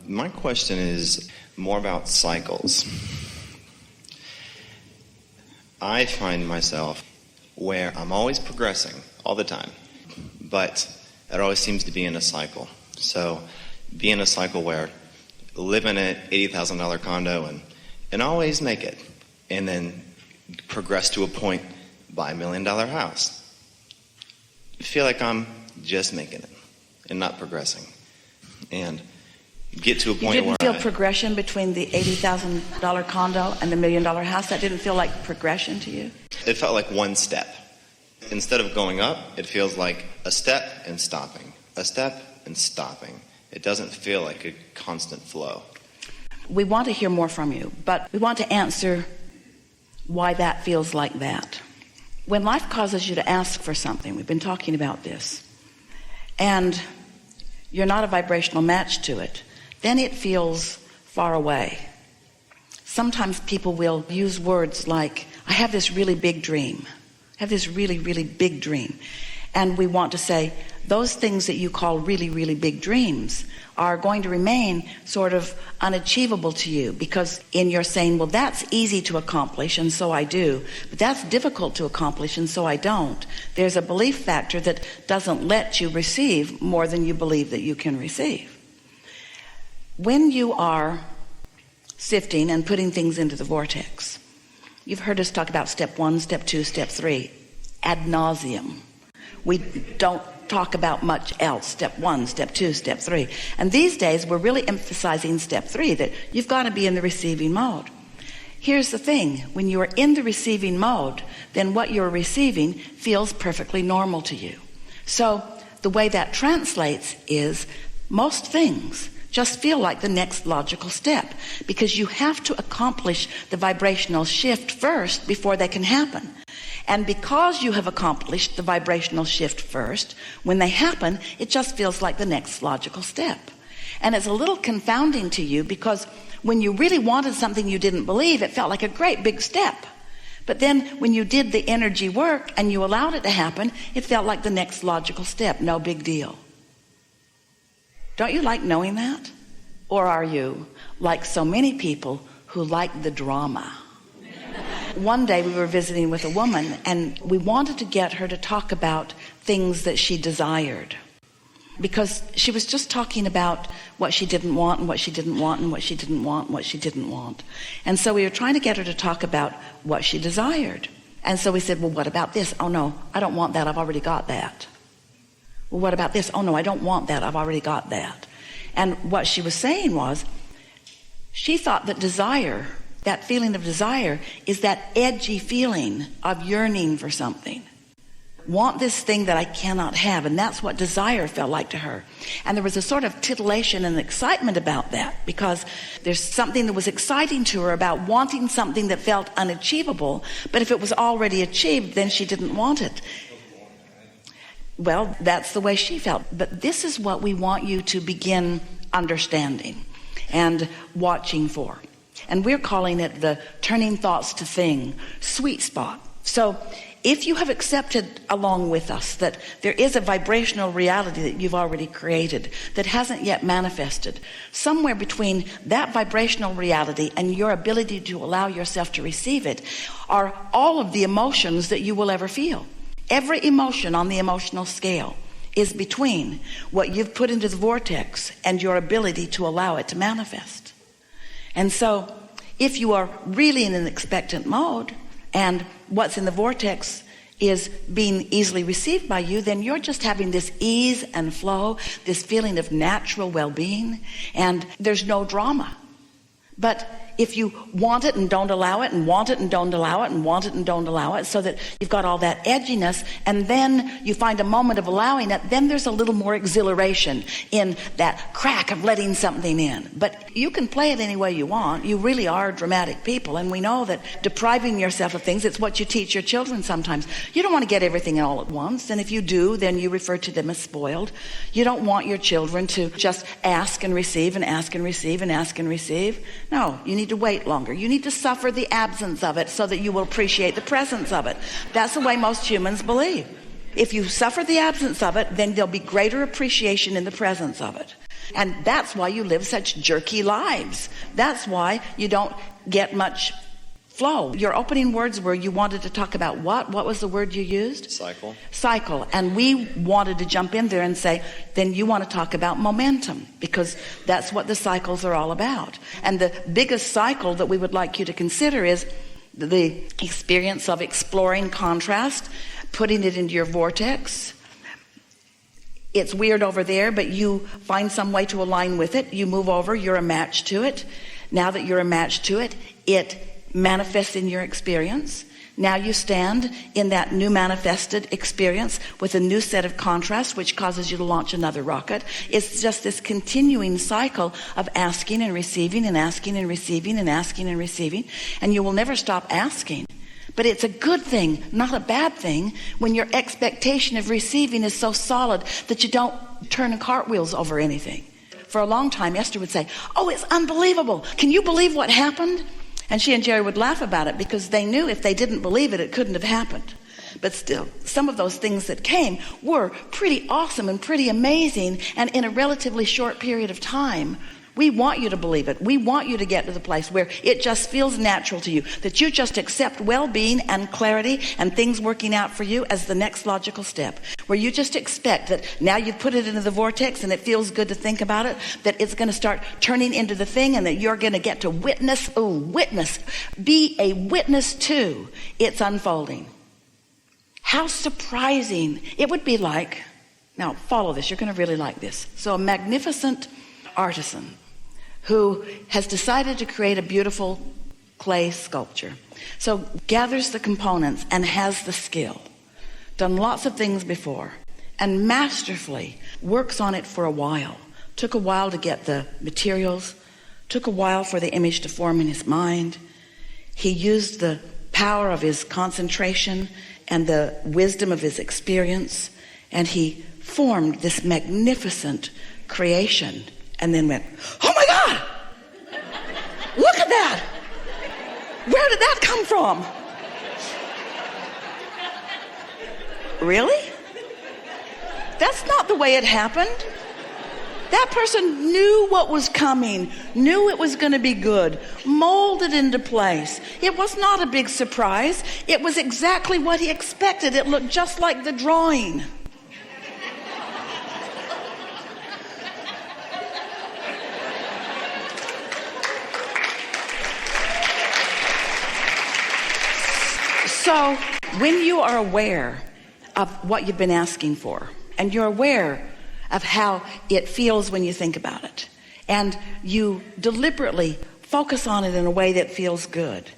My question is more about cycles. I find myself where I'm always progressing all the time, but it always seems to be in a cycle. So be in a cycle where live in an $80,000 condo and always make it, and then progress to a point, buy $1 million house. I feel like I'm just making it and not progressing, and get to a point where you didn't feel progression between the $80,000 condo and the $1 million house? That didn't feel like progression to you? It felt like one step. Instead of going up, it feels like a step and stopping, a step and stopping. It doesn't feel like a constant flow. We want to hear more from you, but we want to answer why that feels like that. When life causes you to ask for something, we've been talking about this, and you're not a vibrational match to it, then it feels far away. Sometimes people will use words like, I have this really big dream. I have this really, really big dream. And we want to say, those things that you call really, really big dreams are going to remain sort of unachievable to you, because in your saying, well, that's easy to accomplish, and so I do, but that's difficult to accomplish, and so I don't. There's a belief factor that doesn't let you receive more than you believe that you can receive. When you are sifting and putting things into the vortex, you've heard us talk about step 1, step 2, step 3 ad nauseum. We don't talk about much else. Step 1, step 2, step 3. And these days we're really emphasizing step 3, that you've got to be in the receiving mode. Here's the thing, when you are in the receiving mode, then what you're receiving feels perfectly normal to you. So the way that translates is most things just feel like the next logical step, because you have to accomplish the vibrational shift first before they can happen. And because you have accomplished the vibrational shift first, when they happen, it just feels like the next logical step. And it's a little confounding to you, because when you really wanted something you didn't believe, it felt like a great big step. But then when you did the energy work and you allowed it to happen, it felt like the next logical step. No big deal. Don't you like knowing that? Or are you like so many people who like the drama? One day we were visiting with a woman, and we wanted to get her to talk about things that she desired, because she was just talking about what she didn't want and what she didn't want and what she didn't want and what she didn't want. And so we were trying to get her to talk about what she desired. And so we said, well, what about this? Oh no, I don't want that, I've already got that. Well, what about this? Oh no, I don't want that, I've already got that. And what she was saying was, she thought that desire, that feeling of desire, is that edgy feeling of yearning for something. Want this thing that I cannot have. And that's what desire felt like to her. And there was a sort of titillation and excitement about that, because there's something that was exciting to her about wanting something that felt unachievable. But if it was already achieved, then she didn't want it. Well, that's the way she felt. But this is what we want you to begin understanding and watching for. And we're calling it the turning thoughts to thing sweet spot. So if you have accepted along with us that there is a vibrational reality that you've already created that hasn't yet manifested, somewhere between that vibrational reality and your ability to allow yourself to receive it are all of the emotions that you will ever feel. Every emotion on the emotional scale is between what you've put into the vortex and your ability to allow it to manifest. And so if you are really in an expectant mode and what's in the vortex is being easily received by you, then you're just having this ease and flow, this feeling of natural well-being, and there's no drama. But if you want it and don't allow it, and want it and don't allow it, and want it and don't allow it, so that you've got all that edginess, and then you find a moment of allowing it, then there's a little more exhilaration in that crack of letting something in. But you can play it any way you want. You really are dramatic people, and we know that depriving yourself of things, it's what you teach your children sometimes. You don't want to get everything all at once, and if you do, then you refer to them as spoiled. You don't want your children to just ask and receive and ask and receive and ask and receive. No, you need to wait longer. You need to suffer the absence of it so that you will appreciate the presence of it. That's the way most humans believe. If you suffer the absence of it, then there'll be greater appreciation in the presence of it. And that's why you live such jerky lives. That's why you don't get much flow. Your opening words were you wanted to talk about what? What was the word you used? Cycle. Cycle. And we wanted to jump in there and say, then you want to talk about momentum, because that's what the cycles are all about. And the biggest cycle that we would like you to consider is the experience of exploring contrast, putting it into your vortex. It's weird over there, but you find some way to align with it. You move over, you're a match to it. Now that you're a match to it, it manifests in your experience. Now you stand in that new manifested experience with a new set of contrast, which causes you to launch another rocket. It's just this continuing cycle of asking and receiving and asking and receiving and asking and receiving. And you will never stop asking. But it's a good thing, not a bad thing, when your expectation of receiving is so solid that you don't turn cartwheels over anything. For a long time, Esther would say, oh, it's unbelievable. Can you believe what happened? And she and Jerry would laugh about it because they knew if they didn't believe it, it couldn't have happened. But still, some of those things that came were pretty awesome and pretty amazing, and in a relatively short period of time. We want you to believe it. We want you to get to the place where it just feels natural to you, that you just accept well-being and clarity and things working out for you as the next logical step, where you just expect that now you've put it into the vortex and it feels good to think about it, that it's going to start turning into the thing, and that you're going to get to witness, be a witness to its unfolding. How surprising it would be like, now follow this, you're going to really like this. So a magnificent artisan who has decided to create a beautiful clay sculpture. So gathers the components and has the skill, done lots of things before, and masterfully works on it for a while. Took a while to get the materials, took a while for the image to form in his mind. He used the power of his concentration and the wisdom of his experience, and he formed this magnificent creation. And then went, oh my God, look at that. Where did that come from? Really? That's not the way it happened. That person knew what was coming, knew it was going to be good, molded into place. It was not a big surprise. It was exactly what he expected. It looked just like the drawing. So when you are aware of what you've been asking for, and you're aware of how it feels when you think about it, and you deliberately focus on it in a way that feels good,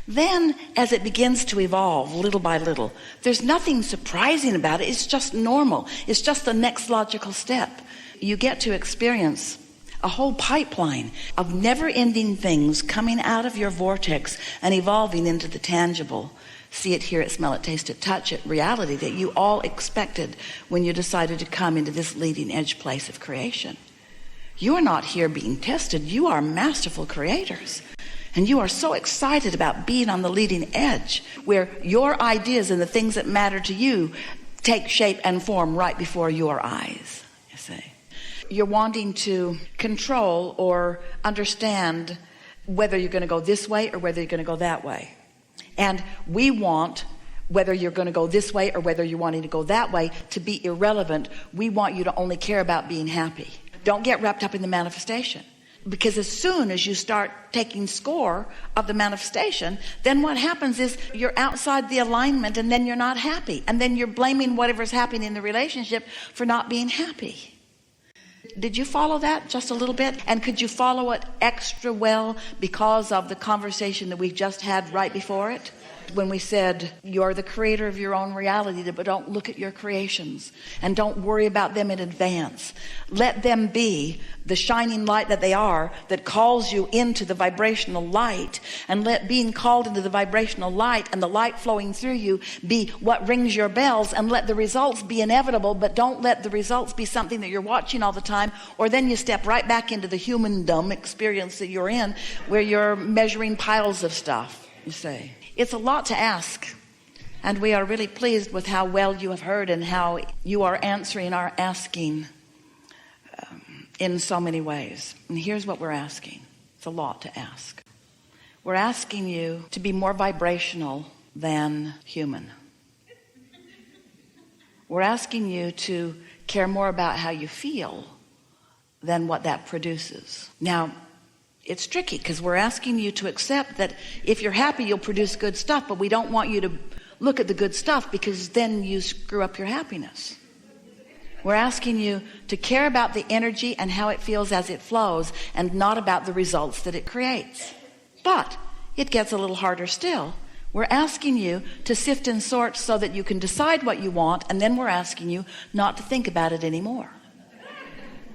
then as it begins to evolve little by little, there's nothing surprising about it. It's just normal. It's just the next logical step. You get to experience a whole pipeline of never-ending things coming out of your vortex and evolving into the tangible. See it, hear it, smell it, taste it, touch it reality that you all expected when you decided to come into this leading edge place of creation. You are not here being tested. You are masterful creators. And you are so excited about being on the leading edge, where your ideas and the things that matter to you take shape and form right before your eyes, you see. You're wanting to control or understand whether you're going to go this way or whether you're going to go that way. And we want, whether you're going to go this way or whether you're wanting to go that way, to be irrelevant. We want you to only care about being happy. Don't get wrapped up in the manifestation. Because as soon as you start taking score of the manifestation, then what happens is you're outside the alignment, and then you're not happy. And then you're blaming whatever's happening in the relationship for not being happy. Did you follow that just a little bit? And could you follow it extra well because of the conversation that we just had right before it? When we said, you're the creator of your own reality, but don't look at your creations and don't worry about them in advance. Let them be the shining light that they are, that calls you into the vibrational light, and let being called into the vibrational light and the light flowing through you be what rings your bells, and let the results be inevitable, but don't let the results be something that you're watching all the time, or then you step right back into the humandom experience that you're in, where you're measuring piles of stuff, you say. It's a lot to ask, and we are really pleased with how well you have heard and how you are answering our asking in so many ways. And here's what we're asking. It's a lot to ask. We're asking you to be more vibrational than human. We're asking you to care more about how you feel than what that produces. Now, it's tricky because we're asking you to accept that if you're happy, you'll produce good stuff, but we don't want you to look at the good stuff because then you screw up your happiness. We're asking you to care about the energy and how it feels as it flows and not about the results that it creates. But it gets a little harder still. We're asking you to sift and sort so that you can decide what you want, and then we're asking you not to think about it anymore.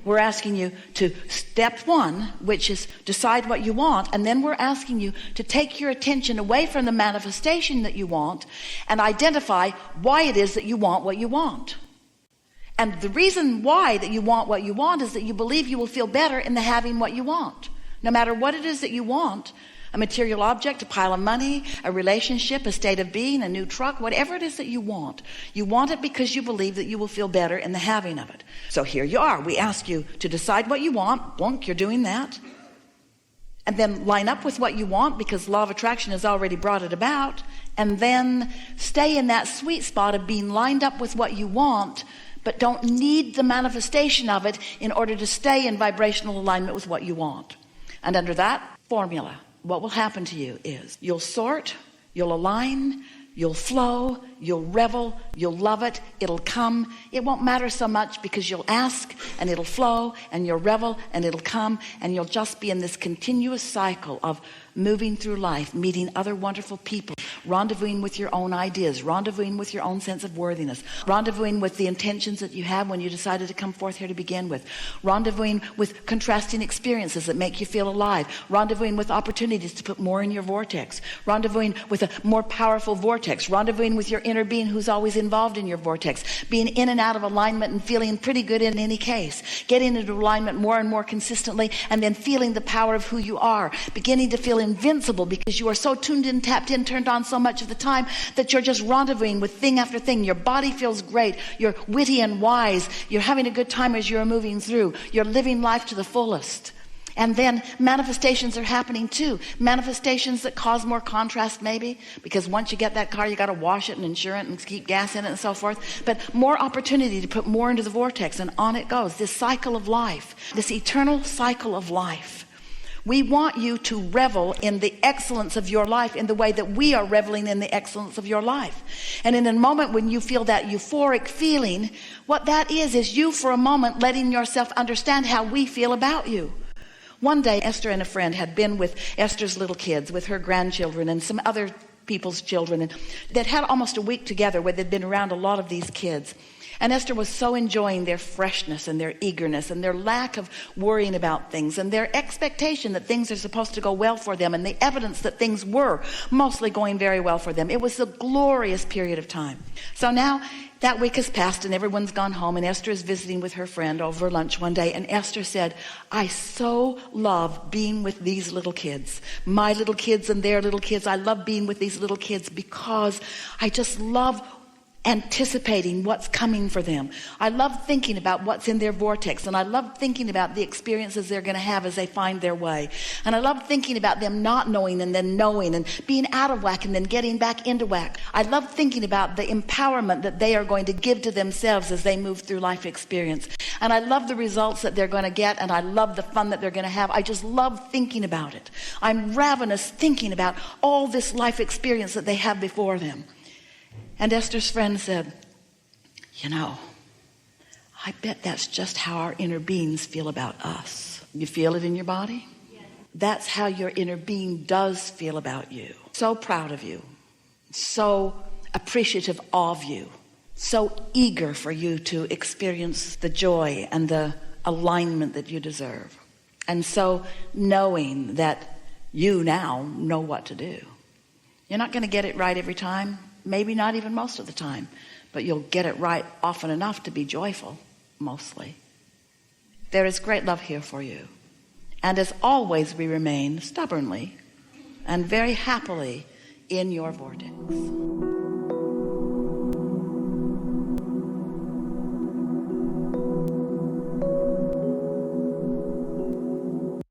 We're asking you to step one, which is decide what you want, and then we're asking you to take your attention away from the manifestation that you want and identify why it is that you want what you want. And the reason why that you want what you want is that you believe you will feel better in the having what you want. No matter what it is that you want, a material object, a pile of money, a relationship, a state of being, a new truck, whatever it is that you want it because you believe that you will feel better in the having of it. So here you are. We ask you to decide what you want. Boink, you're doing that. And then line up with what you want because law of attraction has already brought it about. And then stay in that sweet spot of being lined up with what you want, but don't need the manifestation of it in order to stay in vibrational alignment with what you want. And under that formula, what will happen to you is you'll sort, you'll align, you'll flow, you'll revel, you'll love it, it'll come. It won't matter so much because you'll ask and it'll flow and you'll revel and it'll come, and you'll just be in this continuous cycle of moving through life, meeting other wonderful people, rendezvousing with your own ideas, rendezvousing with your own sense of worthiness, rendezvousing with the intentions that you have when you decided to come forth here to begin with, rendezvousing with contrasting experiences that make you feel alive, rendezvousing with opportunities to put more in your vortex, rendezvousing with a more powerful vortex, rendezvousing with your inner being who's always involved in your vortex, being in and out of alignment and feeling pretty good in any case, getting into alignment more and more consistently, and then feeling the power of who you are, beginning to feel invincible because you are so tuned in, tapped in, turned on so much of the time that you're just rendezvousing with thing after thing. Your body feels great. You're witty and wise. You're having a good time as you're moving through. You're living life to the fullest. And then manifestations are happening too. Manifestations that cause more contrast maybe, because once you get that car, you got to wash it and insure it and keep gas in it and so forth. But more opportunity to put more into the vortex, and on it goes. This cycle of life, this eternal cycle of life. We want you to revel in the excellence of your life in the way that we are reveling in the excellence of your life. And in a moment when you feel that euphoric feeling, what that is you for a moment letting yourself understand how we feel about you. One day, Esther and a friend had been with Esther's little kids, with her grandchildren and some other people's children, and they'd had almost a week together where they'd been around a lot of these kids. And Esther was so enjoying their freshness and their eagerness and their lack of worrying about things and their expectation that things are supposed to go well for them and the evidence that things were mostly going very well for them. It was a glorious period of time. So now that week has passed and everyone's gone home, and Esther is visiting with her friend over lunch one day, and Esther said, I so love being with these little kids, my little kids and their little kids. I love being with these little kids because I just love anticipating what's coming for them. I love thinking about what's in their vortex, and I love thinking about the experiences they're going to have as they find their way. And I love thinking about them not knowing and then knowing, and being out of whack and then getting back into whack. I love thinking about the empowerment that they are going to give to themselves as they move through life experience. And I love the results that they're going to get, and I love the fun that they're going to have. I just love thinking about it. I'm ravenous thinking about all this life experience that they have before them. And Esther's friend said, I bet that's just how our inner beings feel about us. You feel it in your body? Yes. That's how your inner being does feel about you. So proud of you. So appreciative of you. So eager for you to experience the joy and the alignment that you deserve. And so knowing that you now know what to do. You're not going to get it right every time. Maybe not even most of the time, but you'll get it right often enough to be joyful, mostly. There is great love here for you. And as always, we remain stubbornly and very happily in your vortex.